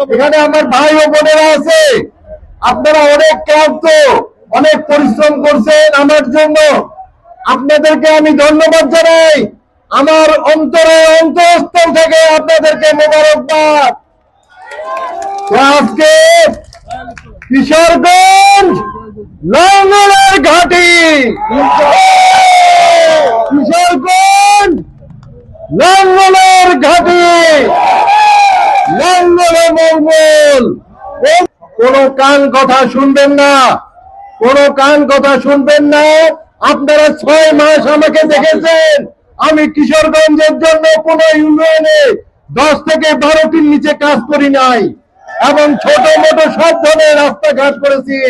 এখানে আমার ভাই ও বোনেরা আছে, আপনারা অনেক ক্লান্ত, অনেক পরিশ্রম করছেন আমার জন্য, আপনাদেরকে আমি ধন্যবাদ জানাই। আমার অন্তরস্থল থেকে আপনাদেরকে মোবারকবাদ। আজকে কিশোরগঞ্জ লাঙ্গলের ঘাটি, কিশোরগঞ্জ লাঙ্গলের ঘাটি, লাঙ্গলে মঙ্গল। কোন কান কথা শুনবেন না, কোন কান কথা শুনবেন না। আপনারা 6 মাস আমাকে দেখেছেন, আমি কিশোরগঞ্জের জন্য কোন ইউনিয়নে 10 থেকে 12টির নিচে কাজ করি নাই, এবং ছোট মোটো সব ধরনের রাস্তাঘাট করেছি।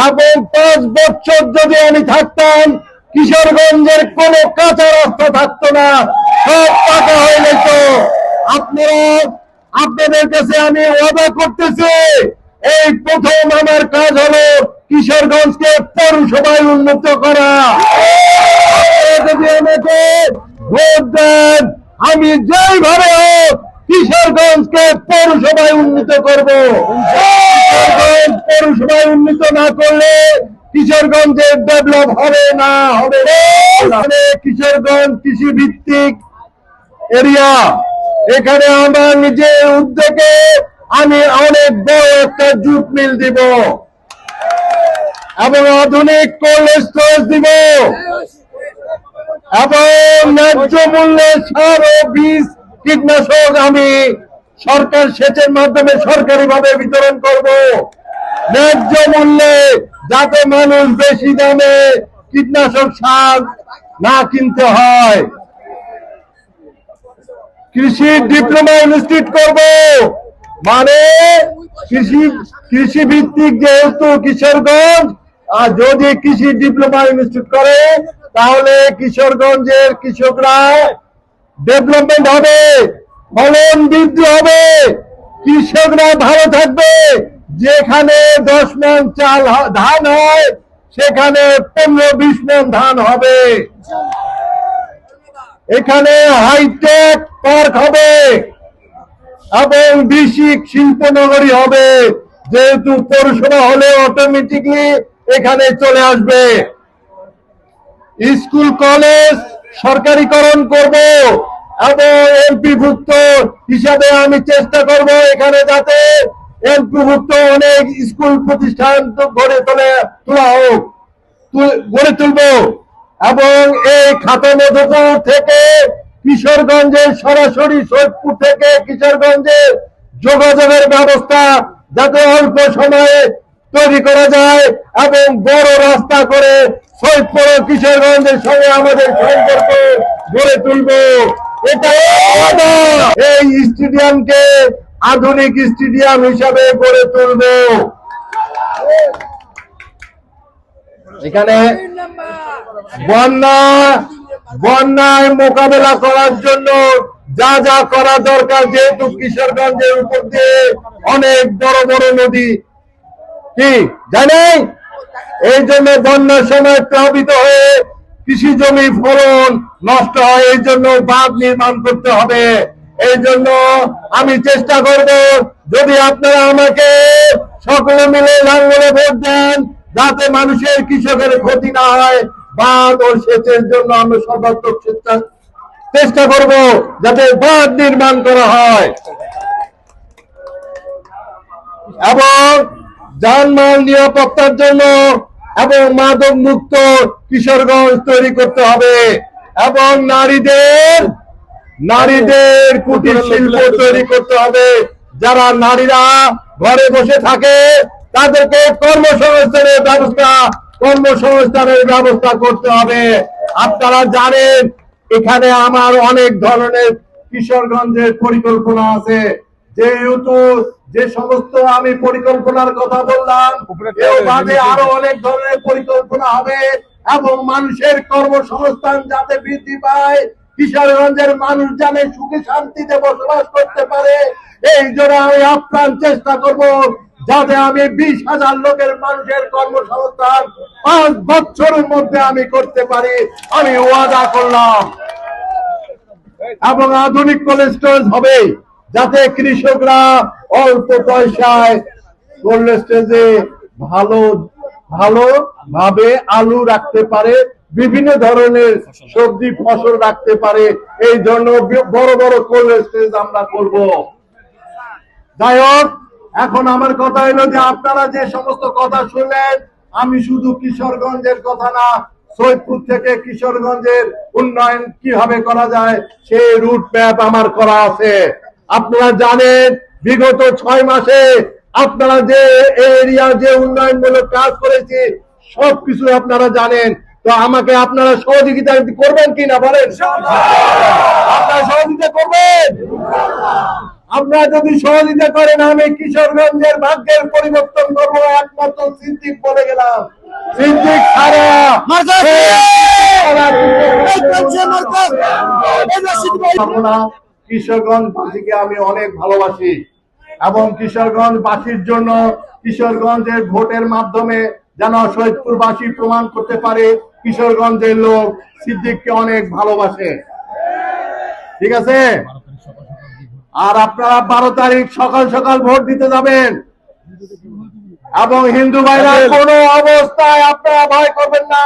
এবং 5 বছর যদি আমি থাকতাম, কিশোরগঞ্জের কোনো কাঁচা রাস্তা থাকতো না, সব পাকা হয়ে যেত। আপনাদের কাছে আমি ওয়াদা করতেছি, এই প্রথম আমার কাজ হলো কিশোরগঞ্জকে পৌরসভায় উন্নত করা। যদি আমাকে ভোট দেন, আমি যেইভাবে হোক কিশোরগঞ্জকে পৌরসভায় উন্নীত করব। কিশোরগঞ্জ পৌরসভায় উন্নীত না করলে কিশোরগঞ্জের ডেভেলপ হবে না। কিশোরগঞ্জ কৃষি ভিত্তিক এরিয়া, এখানে আমার নিজের উদ্যোগে আমি অনেক বড় একটা জুট মিল দিব এবং আধুনিক কোল্ড স্টোরেজ দিব এবং ন্যায্য মূল্যে সার ও বীজ কীটনাশক আমি সরকার সেচের মাধ্যমে সরকারিভাবে বিতরণ করব। ন্যায্য মূল্যে, যাতে মানুষ বেশি দামে কীটনাশক সার না কিনতে হয়। কৃষি ডিপ্লোমা ইনস্টিটিউট করব, মানে কৃষি ভিত্তিক যেহেতু কিশোরগঞ্জ, আর যদি কৃষি ডিপ্লোমা ইনস্টিটিউট করে তাহলে কিশোরগঞ্জের কৃষকরা ডেভেলপমেন্ট হবে, ফলন বৃদ্ধি হবে, কৃষকরা ভালো থাকবে। যেখানে 10 মণ ধান হয় সেখানে 15-20 মণ ধান হবে। এখানে হাইটেক পার্ক হবে এবং বিশিক শিল্পনগরী হবে, যেহেতু পৌরসভা হলে অটোমেটিকলি এখানে চলে আসবে। স্কুল কলেজ সরকারিকরণ করব এবং এমপিভুক্ত হিসাবে আমি চেষ্টা করব এখানে যাতে এমপিভুক্ত অনেক স্কুল প্রতিষ্ঠান গড়ে তুলব এবং এই খাতামধুপুর থেকে কিশোরগঞ্জের সরাসরি সৈয়দপুর থেকে কিশোরগঞ্জের যোগাযোগের ব্যবস্থা যাতে অল্প সময়ে তৈরি করা যায় এবং বড় রাস্তা করে সৈয়দপুর ও কিশোরগঞ্জের সঙ্গে আমাদের সম্পর্ক গড়ে তুলব। এটা এই স্টেডিয়ামকে আধুনিক স্টেডিয়াম হিসাবে গড়ে তুলব। এখানে বন্যায় মোকাবেলা করার জন্য যা যা করা দরকার, যেহেতু কিশোরগঞ্জের উপর দিয়ে অনেক বড় বড় নদী, কি জানেন, এই জন্য বন্যার সময় প্লাবিত হয়ে কৃষি জমি ফলন নষ্ট হয়, এই জন্য বাঁধ নির্মাণ করতে হবে। এই জন্য আমি চেষ্টা করব, যদি আপনারা আমাকে সকলে মিলে লাঙ্গলে ভোট দেন, যাতে মানুষের কৃষকের ক্ষতি না হয়, বাঁধ ও সেচের জন্য আমরা সর্বাত্মক চেষ্টা করব যাতে বাঁধ নির্মাণ করা হয় এবং যানবাহন নিরাপত্তার জন্য এবং মাদক মুক্ত কিশোরগঞ্জ তৈরি করতে হবে এবং নারীদের কুটির শিল্প তৈরি করতে হবে। যারা নারীরা ঘরে বসে থাকে তাদেরকে কর্মসংস্থানের ব্যবস্থা করতে হবে। আপনারা জানেন এখানে আমার অনেক ধরনের কিশোরগঞ্জের পরিকল্পনা আছে, যেহেতু যে সমস্ত আমি পরিকল্পনার কথা বললাম এর বাদে আরো অনেক ধরনের পরিকল্পনা হবে এবং মানুষের কর্মসংস্থান যাতে বৃদ্ধি পায়, কিশোরগঞ্জের মানুষ যেন সুখে শান্তিতে বসবাস করতে পারে, এই জন্য আমি আপ্রাণ চেষ্টা করব যাতে আমি 20,000 লোকের মানুষের কর্মসংস্থান 5 বছরের মধ্যে আমি করতে পারি, আমি ওয়াদা করলাম। এবং আধুনিক কোল্ড স্টোরেজ হবে, যাতে কৃষকরা অল্প পয়সায় কোল্ড স্টোরেজে ভালো ভালো ভাবে আলু রাখতে পারে, বিভিন্ন ধরনের সবজি ফসল রাখতে পারে। এই জন্য বড় বড় কোল্ড স্টোরেজ আমরা করব। যাই হোক, এখন আমার কথা হলো যে আপনারা যে সমস্ত কথা শুনলেন, আমি শুধু কিশোরগঞ্জের কথা না, সৈয়দপুর থেকে কিশোরগঞ্জের উন্নয়ন কিভাবে করা যায় সেই রুট ম্যাপ আমার করা আছে। আপনারা জানেন বিগত 6 মাসে আপনারা যে এরিয়া যে উন্নয়নমূলক কাজ করেছি সবকিছু আপনারা জানেন। তো আমাকে আপনারা সহযোগিতা করবেন কিনা বলেন? আপনারা সহযোগিতা করবেন? আপনারা যদি সহযোগিতা করেন, আমি কিশোরগঞ্জের ভাগ্যের পরিবর্তন করবো। একমাত্র সিদ্দিক বলে গেলাম, সিদ্দিক ছাড়া কিশোরগঞ্জবাসীকে আমি অনেক ভালোবাসি এবং কিশোরগঞ্জবাসীর জন্য কিশোরগঞ্জের ভোটের মাধ্যমে যেন সৈয়দপুরবাসী প্রমাণ করতে পারে কিশোরগঞ্জের লোক সিদ্দিককে অনেক ভালোবাসে। ঠিক আছে? আর আপনারা 12 তারিখ সকাল সকাল ভোট দিতে যাবেন এবং হিন্দু ভাইরা কোনো অবস্থায় আপনারা ভয় করবেন না।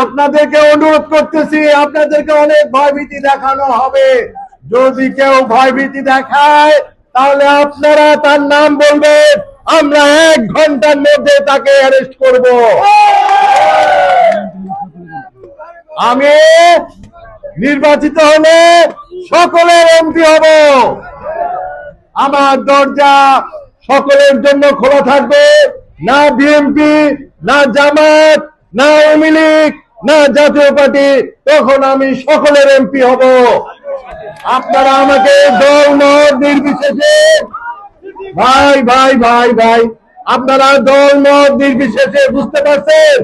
আপনাদেরকে অনুরোধ করতেছি, আপনাদেরকে অনেক ভয়ভীতি দেখানো হবে। যদি কেউ ভয়ভীতি দেখায় তাহলে আপনারা তার নাম বলবেন, আমরা 1 ঘন্টার মধ্যে তাকে অ্যারেস্ট করব। আমি নির্বাচিত হলে সকলের এমপি হব। আমার দরজা সকলের জন্য খোলা থাকবে। না বিএনপি, না জামাত, না আওয়ামী লীগ, না জাতীয় পার্টি, তখন আমি সকলের এমপি হব। আপনারা আমাকে দল মত নির্বিশেষে, ভাই ভাই ভাই ভাই আপনারা দল মত নির্বিশেষে, বুঝতে পারছেন?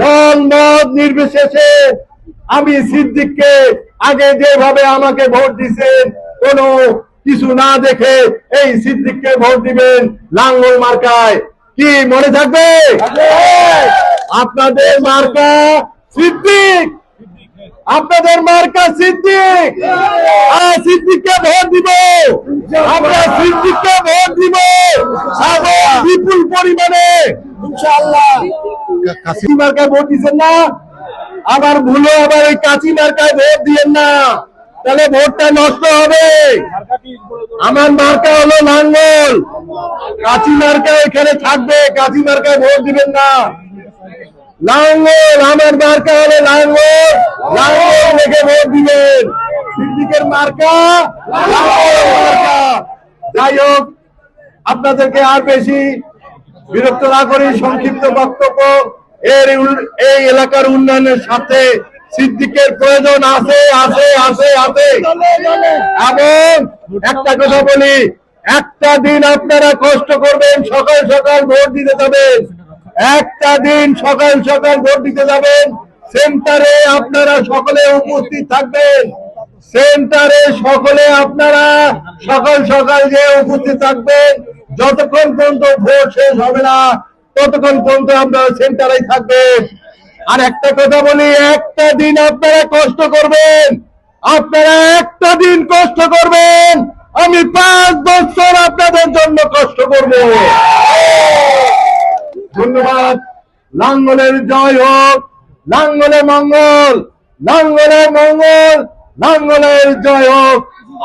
দল মত নির্বিশেষে আমি সিদ্দিককে আগে যেভাবে আমাকে ভোট দিছেন, কোনো কিছু না দেখে এই সিদ্দিককে ভোট দিবেন লাঙ্গল মার্কায়। কি মনে থাকবে? আপনাদের মার্কা সিদ্দিক, আপনাদের মার্কা সিদ্দিক। সিদ্দিককে ভোট দিব, আমরা সিদ্দিককে ভোট দিব এবং বিপুল পরিমাণে ইনশাআল্লাহ। কাশি মার্কায় ভোট দিচ্ছেন না, আবার ভুলে আবার ওই কাঁচি মার্কায় ভোট দিয়েন না, তাহলে ভোটটা নষ্ট হবে। আমার মার্কা হলো লাঙ্গল, কাঁচি মার্কা এখানে থাকবে, কাঁচি মার্কায় ভোট দিবেন না। লাঙ্গল, আমার মার্কা হলো লাঙ্গল, লাঙ্গল রেখে ভোট দিবেন। সিদ্দিকের মার্কা লাঙ্গল মার্কা। যাই হোক, আপনাদেরকে আর বেশি বিরক্ত না করি, সংক্ষিপ্ত বক্তব্য। এই এলাকার উন্নয়নের সাথে সিদ্দিকের প্রয়োজন আছে আছে আছে আছে। এবং একটা কথা বলি, একটা দিন আপনারা কষ্ট করবেন, সকাল সকাল ভোট দিতে যাবেন। একটা দিন সকাল সকাল ভোট দিতে যাবেন, সেন্টারে আপনারা সকলে উপস্থিত থাকবেন। সেন্টারে সকলে আপনারা সকাল সকাল যে উপস্থিত থাকবেন, যতক্ষণ পর্যন্ত ভোট শেষ হবে না ততক্ষণ পর্যন্ত আপনারা সেন্টারেই থাকবেন। আর একটা কথা বলি, একটা দিন আপনারা কষ্ট করবেন, আপনারা একটা দিন কষ্ট করবেন, আমি 5 বছর আপনাদের জন্য কষ্ট করব। ধন্যবাদ। লাঙ্গলের জয় হোক, লাঙ্গলে মঙ্গল, লাঙ্গলে মঙ্গল, লাঙ্গলের জয় হোক।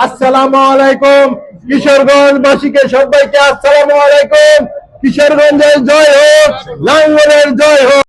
আসসালামু আলাইকুম। কিশোরগঞ্জবাসীকে সবাইকে আসসালামু আলাইকুম। কিশোরগঞ্জের জয় হোক, লাঙ্গলের জয় হোক।